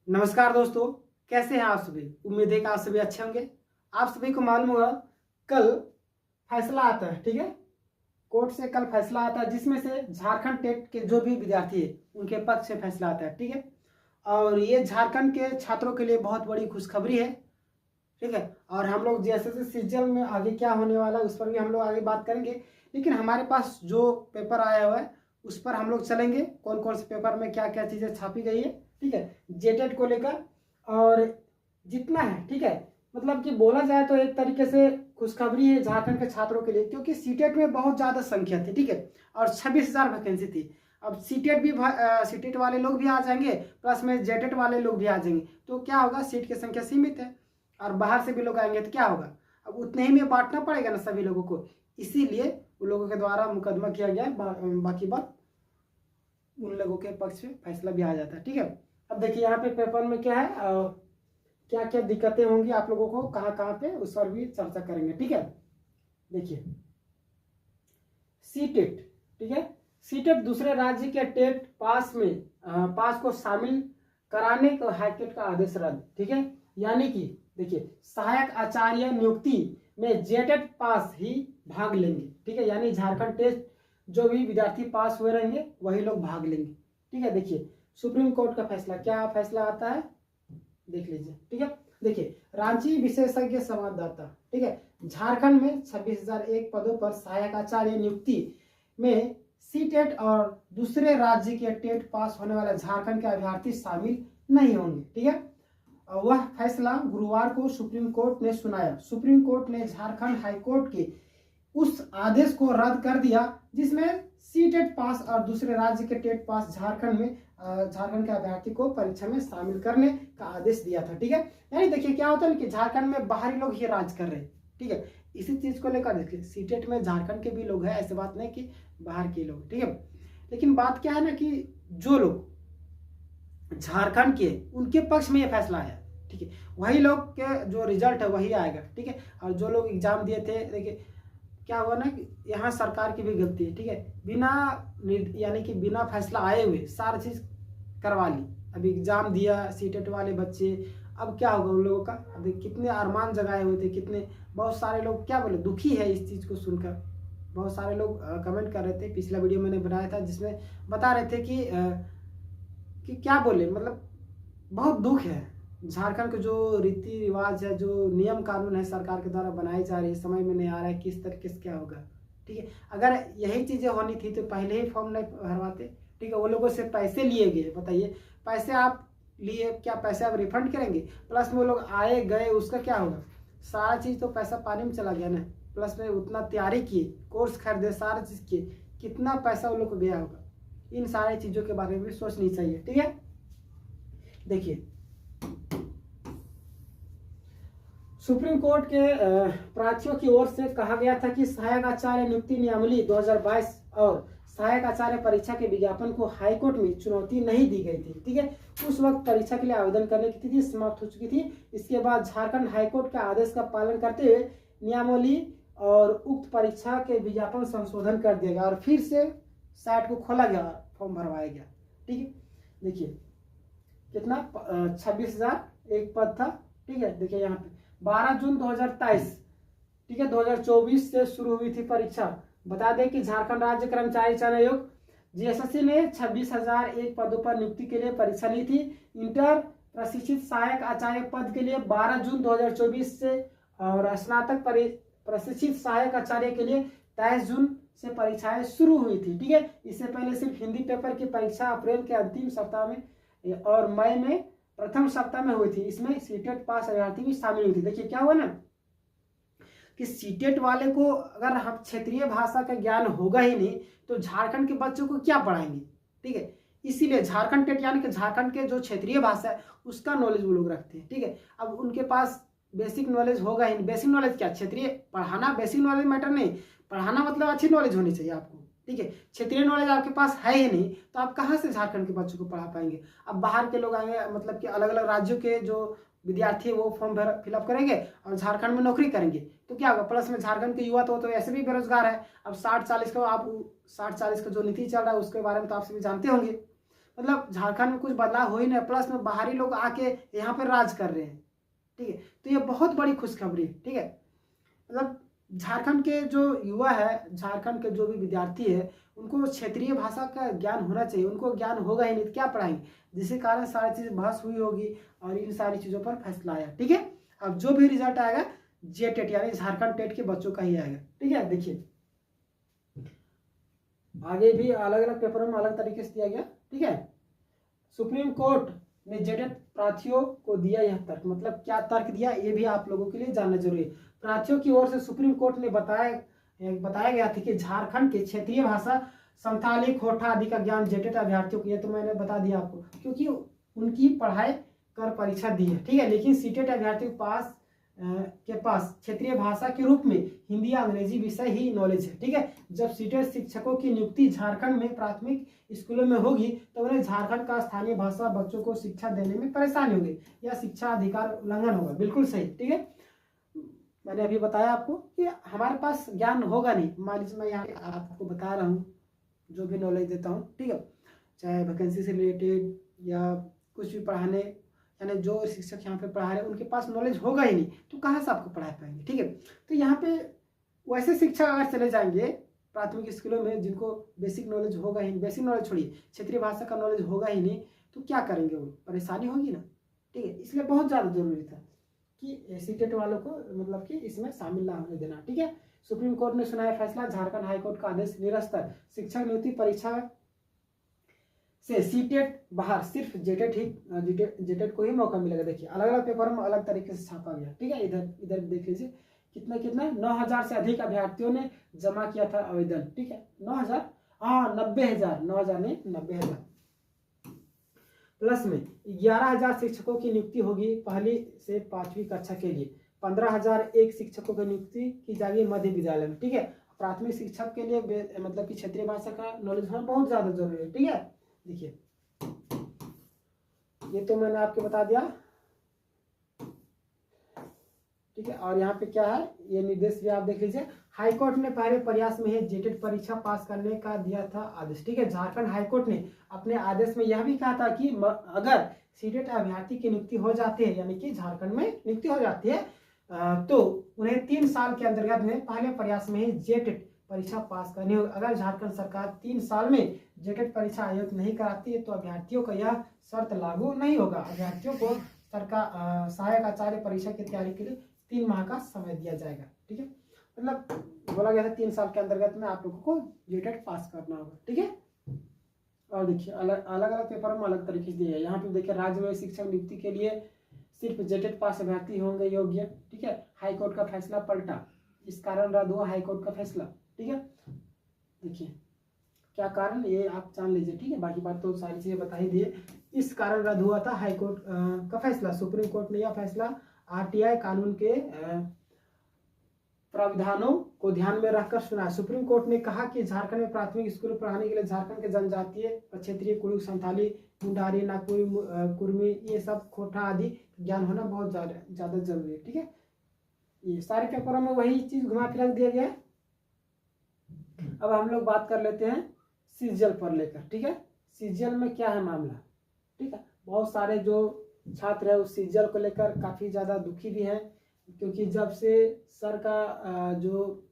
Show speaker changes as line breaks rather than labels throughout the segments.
नमस्कार दोस्तों, कैसे हैं आप सभी। उम्मीद है कि आप सभी अच्छे होंगे। आप सभी को मालूम होगा कल फैसला आता है, ठीक है। कोर्ट से कल फैसला आता है जिसमें से झारखंड टेट के जो भी विद्यार्थी है उनके पक्ष से फैसला आता है, ठीक है। और ये झारखंड के छात्रों के लिए बहुत बड़ी खुशखबरी है, ठीक है। और हम लोग जैसे सीजन में आगे क्या होने वाला है उस पर भी हम लोग आगे बात करेंगे। लेकिन हमारे पास जो पेपर आया हुआ है उस पर हम लोग चलेंगे, कौन कौन से पेपर में क्या क्या चीज़ें छापी गई है, ठीक है, जेटेड को लेकर। और जितना है, ठीक है, मतलब कि बोला जाए तो एक तरीके से खुशखबरी है झारखंड के छात्रों के लिए, क्योंकि सीटेट में बहुत ज़्यादा संख्या थी, ठीक है। और 26,000 वैकेंसी थी। अब सीटेट भी सीटेट वाले लोग भी आ जाएंगे, प्लस में जेटेट वाले लोग भी आ जाएंगे, तो क्या होगा, सीट की संख्या सीमित है और बाहर से भी लोग आएंगे तो क्या होगा, अब उतने ही में बांटना पड़ेगा ना सभी लोगों को। इसीलिए उन लोगों के द्वारा मुकदमा किया गया। बाकी बात उन लोगों के पक्ष में फैसला भी आ जाता है, ठीक है। अब देखिए यहाँ पे पेपर में क्या है, क्या क्या दिक्कतें होंगी आप लोगों को, कहाँ कहाँ पे, उस पर भी चर्चा करेंगे, ठीक है। देखिए सी टेट, ठीक है, सी टेट दूसरे राज्य के टेट पास को शामिल कराने को हाईकोर्ट का आदेश रद्द, ठीक है। यानी कि देखिए सहायक आचार्य नियुक्ति में जेटेट पास ही भाग लेंगे, ठीक है। यानी झारखंड टेस्ट जो भी विद्यार्थी पास हुए रहेंगे वही लोग भाग लेंगे, ठीक है। देखिए सुप्रीम कोर्ट का फैसला, क्या फैसला आता है देख लीजिए, ठीक है। देखिए रांची विशेषज्ञ संवाददाता, ठीक है, झारखंड में 26,001 पदों पर सहायक आचार्य नियुक्ति में सी टेट और दूसरे राज्य के टेट पास होने वाले झारखंड के अभ्यर्थी शामिल नहीं होंगे, ठीक है। वह फैसला गुरुवार को सुप्रीम कोर्ट ने सुनाया। सुप्रीम कोर्ट ने झारखंड हाईकोर्ट के उस आदेश को रद्द कर दिया जिसमें सी टेट पास और दूसरे राज्य के टेट पास झारखंड के अभ्यर्थी को परीक्षा में शामिल करने का आदेश दिया था, ठीक है। यानी देखिए क्या होता है कि झारखंड में बाहरी लोग ही राज कर रहे हैं, ठीक है। इसी चीज को लेकर देखिए सी टेट में झारखंड के भी लोग हैं, ऐसी बात नहीं कि बाहर के लोग, ठीक है। लेकिन बात क्या है ना कि जो लोग झारखंड के उनके पक्ष में यह फैसला आया, ठीक है, वही लोग के जो रिजल्ट है वही आएगा, ठीक है। और जो लोग एग्जाम दिए थे, देखिए क्या हुआ ना कि यहाँ सरकार की भी गलती है, ठीक है। यानी कि बिना फैसला आए हुए सारी चीज करवा ली। अभी एग्जाम दिया सीटेट वाले बच्चे, अब क्या होगा उन लोगों का। अभी कितने अरमान जगाए हुए थे, कितने बहुत सारे लोग क्या बोले दुखी है इस चीज को सुनकर। बहुत सारे लोग कमेंट कर रहे थे, पिछला वीडियो मैंने बनाया था जिसमें बता रहे थे कि क्या बोले, मतलब बहुत दुख है। झारखंड के जो रीति रिवाज है, जो नियम कानून है सरकार के द्वारा बनाई जा रही है, समझ में नहीं आ रहा है किस तरीके से क्या होगा, ठीक है। अगर यही चीजें होनी थी तो पहले ही फॉर्म नहीं भरवाते, ठीक है। वो लोगों से पैसे लिए गए, बताइए पैसे आप लिए, क्या पैसे आप रिफंड करेंगे। प्लस में वो लोग आए गए उसका क्या होगा, सारा चीज तो पैसा पानी में चला गया ना। प्लस में उतना तैयारी किए, कोर्स खरीदे, सारा चीज किए, कितना पैसा वो लोग को गया होगा। इन सारी चीजों के बारे में भी सोचनी चाहिए, ठीक है। देखिए सुप्रीम कोर्ट के प्रार्थियों की ओर से कहा गया था कि सहायक आचार्य नियुक्ति नियमावली 2022 और सहायक आचार्य परीक्षा के विज्ञापन को हाईकोर्ट में चुनौती नहीं दी गई थी, ठीक है। उस वक्त परीक्षा के लिए आवेदन करने की तिथि समाप्त हो चुकी थी। इसके बाद झारखंड हाईकोर्ट के आदेश का पालन करते हुए नियमावली और उक्त परीक्षा के विज्ञापन संशोधन कर दिया गया और फिर से साइट को खोला गया, फॉर्म भरवाया गया, ठीक है। देखिए कितना 26,001 पद था, ठीक है। देखिए यहाँ पे 12 जून 2023, ठीक है, 2024 से शुरू हुई थी परीक्षा। बता दें कि झारखंड राज्य कर्मचारी चयन आयोग जीएसएससी ने 26,001 पदों पर नियुक्ति के लिए परीक्षा ली थी। इंटर प्रशिक्षित सहायक आचार्य पद के लिए 12 जून 2024 से और स्नातक प्रशिक्षित सहायक आचार्य के लिए 23 जून से परीक्षाएं शुरू हुई थी, ठीक है। इससे पहले सिर्फ हिंदी पेपर की परीक्षा अप्रैल के अंतिम सप्ताह में और मई में प्रथम सप्ताह में हुई थी। इसमें सीटेट पास अभ्यर्थी भी शामिल हुई थी। देखिए क्या हुआ ना कि सीटेट वाले को अगर हम क्षेत्रीय भाषा का ज्ञान होगा ही नहीं तो झारखंड के बच्चों को क्या पढ़ाएंगे, ठीक है। इसीलिए झारखंड टेट यानी कि झारखंड के जो क्षेत्रीय भाषा है उसका नॉलेज वो लोग रखते हैं, ठीक है। अब उनके पास बेसिक नॉलेज होगा ही नहीं। बेसिक नॉलेज क्या, क्षेत्रीय पढ़ाना, बेसिक नॉलेज मैटर नहीं, पढ़ाना मतलब अच्छी नॉलेज होनी चाहिए आपको, ठीक है। क्षेत्रीय नॉलेज आपके पास है ही नहीं तो आप कहाँ से झारखंड के बच्चों को पढ़ा पाएंगे। अब बाहर के लोग आएंगे, मतलब कि अलग अलग राज्यों के जो विद्यार्थी है वो फॉर्म फिलअप करेंगे और झारखंड में नौकरी करेंगे तो क्या होगा। प्लस में झारखंड के युवा तो ऐसे भी बेरोजगार है। अब 60-40 का, आप 60-40 का जो नीति चल रहा है उसके बारे में तो आप सभी जानते होंगे। मतलब झारखंड में कुछ बदलाव हो ही नहीं, प्लस में बाहरी लोग आके यहाँ पे राज कर रहे हैं। ठीक है, तो ये बहुत बड़ी खुशखबरी। ठीक है, मतलब झारखंड के जो युवा है, झारखंड के जो भी विद्यार्थी है, उनको क्षेत्रीय भाषा का ज्ञान होना चाहिए। उनको ज्ञान होगा ही नहीं तो क्या पढ़ाएंगे, जिसके कारण सारी चीज़ बहस हुई होगी और इन सारी चीज़ों पर फैसला आया। ठीक है, अब जो भी रिजल्ट आएगा जेटेट यानी झारखंड टेट के बच्चों का ही आएगा। ठीक है, देखिए आगे भी अलग अलग पेपरों में अलग तरीके से दिया गया। ठीक है, सुप्रीम कोर्ट ने जेटेट प्रार्थियों को दिया यह तर्क, मतलब क्या तर्क दिया ये भी आप लोगों के लिए जानना जरूरी है। प्रार्थियों की ओर से सुप्रीम कोर्ट ने बताया गया था कि झारखंड की क्षेत्रीय भाषा संथाली, खोटा आदि का ज्ञान जेटेट अभ्यर्थियों को, ये तो मैंने बता दिया आपको, क्योंकि उनकी पढ़ाई कर परीक्षा दी है। ठीक है, लेकिन सीटेट अभ्यर्थियों के पास क्षेत्रीय भाषा के रूप में हिंदी या अंग्रेजी विषय ही नॉलेज है। ठीक है, जब सीटेट शिक्षकों की नियुक्ति झारखंड में प्राथमिक स्कूलों में होगी तो उन्हें झारखंड का स्थानीय भाषा बच्चों को शिक्षा देने में परेशानी होगी या शिक्षा अधिकार उल्लंघन होगा। बिल्कुल सही। ठीक है, मैंने अभी बताया आपको कि हमारे पास ज्ञान होगा नहीं। मान लीजिए मैं यहाँ आपको बता रहा हूँ, जो भी नॉलेज देता हूँ, ठीक है, चाहे वैकेंसी से रिलेटेड या कुछ भी पढ़ाने, यानी जो शिक्षक यहाँ पे पढ़ा रहे हैं उनके पास नॉलेज होगा ही नहीं तो कहाँ से आपको पढ़ा पाएंगे। ठीक है, तो यहाँ पे वैसे शिक्षक अगर चले जाएंगे प्राथमिक स्कूलों में जिनको बेसिक नॉलेज होगा ही, बेसिक नॉलेज छोड़िए क्षेत्रीय भाषा का नॉलेज होगा ही नहीं, तो क्या करेंगे, वो परेशानी होगी ना। ठीक है, इसलिए बहुत ज़्यादा जरूरी था कि सीटेट वालों को मतलब कि इसमें शामिल ना होने देना। ठीक है, सुप्रीम कोर्ट ने सुनाया फैसला, झारखंड हाईकोर्ट का आदेश निरस्त, शिक्षक नियुक्ति परीक्षा से सीटेट बाहर, सिर्फ जेटेट जेटेट को ही मौका मिलेगा। देखिए अलग अलग पेपर में अलग तरीके से छापा गया। ठीक है, इधर देख लीजिए कितना 9,000 से अधिक अभ्यर्थियों ने जमा किया था आवेदन। ठीक है, 9,000, हाँ 90,000, 9,000 नहीं 90,000। प्लस में 11,000 शिक्षकों की नियुक्ति होगी पहली से 5वीं कक्षा के लिए, 15,001 शिक्षकों की नियुक्ति की जाएगी मध्य विद्यालय में। ठीक है, प्राथमिक शिक्षक के लिए मतलब कि क्षेत्रीय भाषा का नॉलेज होना बहुत ज्यादा जरूरी है। ठीक है, देखिए ये तो मैंने आपको बता दिया। ठीक है, और यहाँ पे क्या है ये निर्देश भी आप देख लीजिए। हाईकोर्ट ने पहले प्रयास में ही जेटेट परीक्षा पास करने का दिया था आदेश। ठीक है, झारखंड हाईकोर्ट ने अपने आदेश में यह भी कहा था कि अगर सीटेट अभ्यर्थी की नियुक्ति हो जाती है, यानी कि झारखंड में नियुक्ति हो जाती है, तो उन्हें 3 साल के अंतर्गत में पहले प्रयास में ही जेटेट परीक्षा पास करनी होगी। अगर झारखंड सरकार 3 साल में जेटेट परीक्षा आयोजित नहीं कराती है तो अभ्यर्थियों का यह शर्त लागू नहीं होगा। अभ्यर्थियों को सरकार सहायक आचार्य परीक्षा की तैयारी के लिए 3 माह का समय दिया जाएगा। ठीक है, मतलब बोला गया था 3 साल के अंतर्गत में आप लोगों को जेटेट पास करना होगा। ठीक है, और देखिए अलग अलग पेपर में अलग तरीके से दिए। यहाँ पे देखिए राज्य में शिक्षक नियुक्ति के लिए सिर्फ जेटेट पास अभ्यर्थी होंगे योग्य। ठीक है, हाईकोर्ट का फैसला पलटा, इस कारण रद्द हुआ हाईकोर्ट का फैसला। ठीक है, देखिए क्या कारण ये आप जान लीजिए। ठीक है, बाकी बात तो सारी चीजें बता ही दिए। इस कारण रद्द हुआ था हाईकोर्ट का फैसला। सुप्रीम कोर्ट ने यह फैसला आरटीआई कानून के प्रावधानों को ध्यान में रखकर सुना। सुप्रीम कोर्ट ने कहा कि झारखंड में प्राथमिक स्कूल पढ़ाने के लिए झारखंड के जनजातीय क्षेत्रीय कुड़ुक, संथाली, मुंडारी, नाकुरी, कुर्मी, ये सब खोटा आदि ज्ञान होना बहुत ज्यादा जरूरी है। ठीक है, ये सारे पेपरों में वही चीज घुमा फिरा दिया गया है। अब हम लोग बात कर लेते हैं सीजीएल पर लेकर। ठीक है, सीजीएल में क्या है मामला। ठीक है, बहुत सारे जो छात्र है उस सीजीएल को लेकर काफी ज्यादा दुखी भी हैं, क्योंकि जब से सर का जो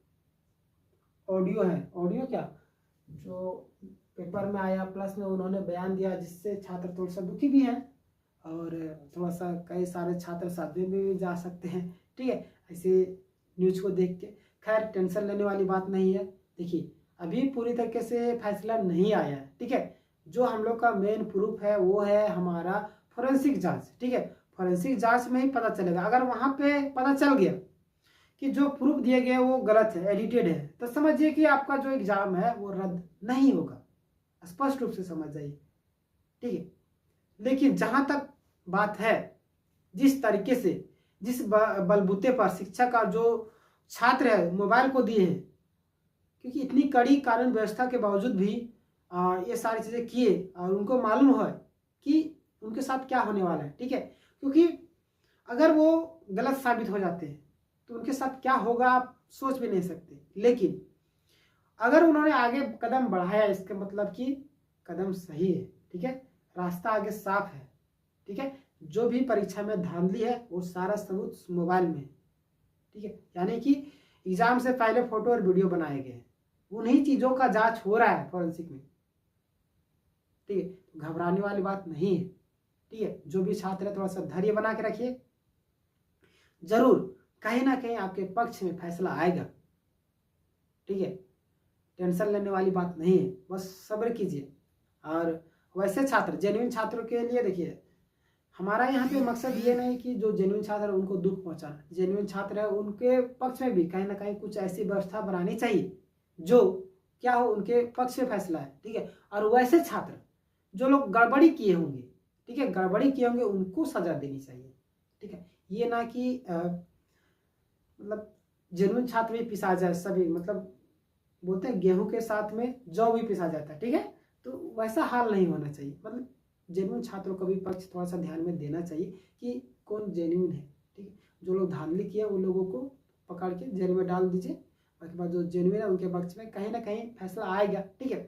ऑडियो है, ऑडियो क्या जो पेपर में आया, प्लस में उन्होंने बयान दिया, जिससे छात्र थोड़ा सा दुखी भी हैं और थोड़ा सा कई सारे छात्र साधे में भी जा सकते हैं। ठीक है, ऐसे न्यूज को देख के खैर टेंशन लेने वाली बात नहीं है। देखिए अभी पूरी तरीके से फैसला नहीं आया है। ठीक है, जो हम लोग का मेन प्रूफ है वो है हमारा फोरेंसिक जांच। ठीक है, फोरेंसिक जांच में ही पता चलेगा। अगर वहां पे पता चल गया कि जो प्रूफ दिए गए वो गलत है, एडिटेड है, तो समझिए कि आपका जो एग्जाम है वो रद्द नहीं होगा, स्पष्ट रूप से समझ जाइए। ठीक है, लेकिन जहां तक बात है, जिस तरीके से जिस बलबूते पर शिक्षा का जो छात्र है मोबाइल को दिए हैं, क्योंकि इतनी कड़ी कानून व्यवस्था के बावजूद भी ये सारी चीजें किए और उनको मालूम है कि उनके साथ क्या होने वाला है। ठीक है, क्योंकि अगर वो गलत साबित हो जाते हैं तो उनके साथ क्या होगा आप सोच भी नहीं सकते। लेकिन अगर उन्होंने आगे कदम बढ़ाया, इसका मतलब कि कदम सही है। ठीक है, रास्ता आगे साफ है। ठीक है, जो भी परीक्षा में धांधली है वो सारा सबूत मोबाइल में है। ठीक है, यानी कि एग्जाम से पहले फोटो और वीडियो बनाए गए हैं, उन्हीं चीजों का जांच हो रहा है फॉरेंसिक में। ठीक है, घबराने वाली बात नहीं है। ठीक है, जो भी छात्र है थोड़ा सा धैर्य बना के रखिए, जरूर कहीं ना कहीं आपके पक्ष में फैसला आएगा। ठीक है, टेंशन लेने वाली बात नहीं है, बस सब्र कीजिए। और वैसे छात्र, जेन्युइन छात्रों के लिए देखिए, हमारा यहाँ पे मकसद ये नहीं कि जो जेन्युइन छात्र है उनको दुख पहुंचाना। जेन्युइन छात्र है उनके पक्ष में भी कहीं ना कहीं कुछ ऐसी व्यवस्था बनानी चाहिए जो क्या हो, उनके पक्ष में फैसला है। ठीक है, और वैसे छात्र जो लोग गड़बड़ी किए होंगे, ठीक है, गड़बड़ी किए होंगे, उनको सजा देनी चाहिए। ठीक है, ये ना कि मतलब जेन्युइन छात्र भी पिसा जाए सभी, मतलब बोलते हैं गेहूं के साथ में जौ भी पिसा जाता है। ठीक है, तो वैसा हाल नहीं होना चाहिए। मतलब जेन्युइन छात्रों का भी पक्ष थोड़ा सा ध्यान में देना चाहिए कि कौन जेन्युइन है। ठीक है, जो लोग धांधली किए उन लोगों को पकड़ के जेल में डाल दीजिए। बाकी बात जो जेन्युइन है उनके पक्ष में कहीं ना कहीं फैसला आएगा। ठीक है,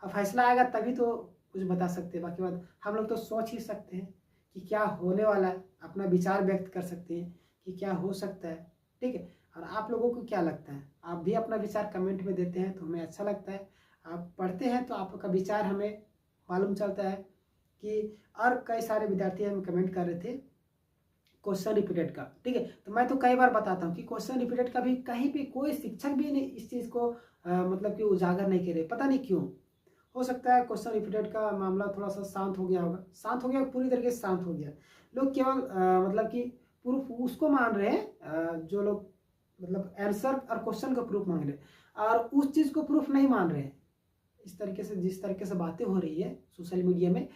अब फैसला आएगा तभी तो कुछ बता सकते हैं। बाकी बात हम लोग तो सोच ही सकते हैं कि क्या होने वाला है, अपना विचार व्यक्त कर सकते हैं कि क्या हो सकता है। ठीक है, और आप लोगों को क्या लगता है, आप भी अपना विचार कमेंट में देते हैं तो हमें अच्छा लगता है। आप पढ़ते हैं तो आपका विचार हमें मालूम चलता है कि, और कई सारे विद्यार्थी हमें कमेंट कर रहे थे क्वेश्चन रिपीटेड का। ठीक है, तो मैं तो कई बार बताता हूँ कि क्वेश्चन रिपीटेड का भी कहीं पे कोई शिक्षक भी नहीं इस चीज़ को मतलब कि उजागर नहीं करे, पता नहीं क्यों। हो सकता है क्वेश्चन रिपीटेड का मामला थोड़ा सा शांत हो गया होगा, शांत हो गया, पूरी तरीके से शांत हो गया। लोग केवल मतलब कि प्रूफ उसको मान रहे हैं, जो लोग मतलब आंसर और क्वेश्चन का प्रूफ मांग रहे हैं, और उस चीज़ को प्रूफ नहीं मान रहे हैं। इस तरीके से, जिस तरीके से बातें हो रही है सोशल मीडिया में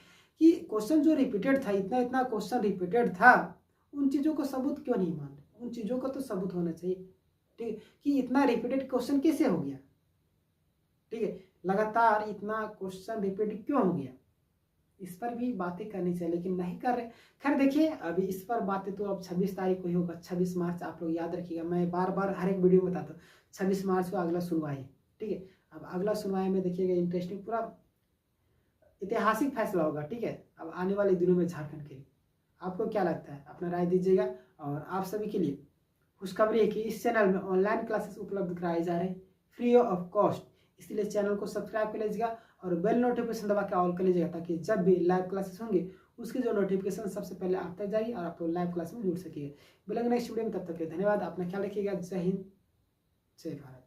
कि क्वेश्चन जो रिपीटेड था, इतना इतना क्वेश्चन रिपीटेड था, उन चीज़ों को सबूत क्यों नहीं मान रहे? उन चीज़ों का तो सबूत होना चाहिए। ठीक है, कि इतना रिपीटेड क्वेश्चन कैसे हो गया। ठीक है, लगातार इतना क्वेश्चन रिपीट क्यों हो गया, इस पर भी बातें करनी चाहिए, लेकिन नहीं कर रहे। खैर देखिए, अभी इस पर बातें तो अब 26 तारीख को ही होगा। 26 मार्च आप लोग याद रखिएगा, मैं बार बार हर एक वीडियो में बताता हूँ 26 मार्च को अगला सुनवाई है। ठीक है, अब अगला सुनवाई में देखिएगा इंटरेस्टिंग, पूरा ऐतिहासिक फैसला होगा। ठीक है, अब आने वाले दिनों में झारखंड के लिए आपको क्या लगता है, अपना राय दीजिएगा। और आप सभी के लिए खुशखबरी है कि इस चैनल में ऑनलाइन क्लासेस उपलब्ध कराए जा रहे हैं फ्री ऑफ कॉस्ट, इसलिए चैनल को सब्सक्राइब कर लीजिएगा और बेल नोटिफिकेशन दबा के ऑल कर लीजिएगा, ताकि जब भी लाइव क्लासेस होंगे उसकी जो नोटिफिकेशन सबसे पहले आप तक जाएगी और आप लोग लाइव क्लास में जुड़ सकिए। मिलेंगे नेक्स्ट वीडियो में, तब तक के धन्यवाद। अपना ख्याल रखिएगा। जय हिंद, जय भारत।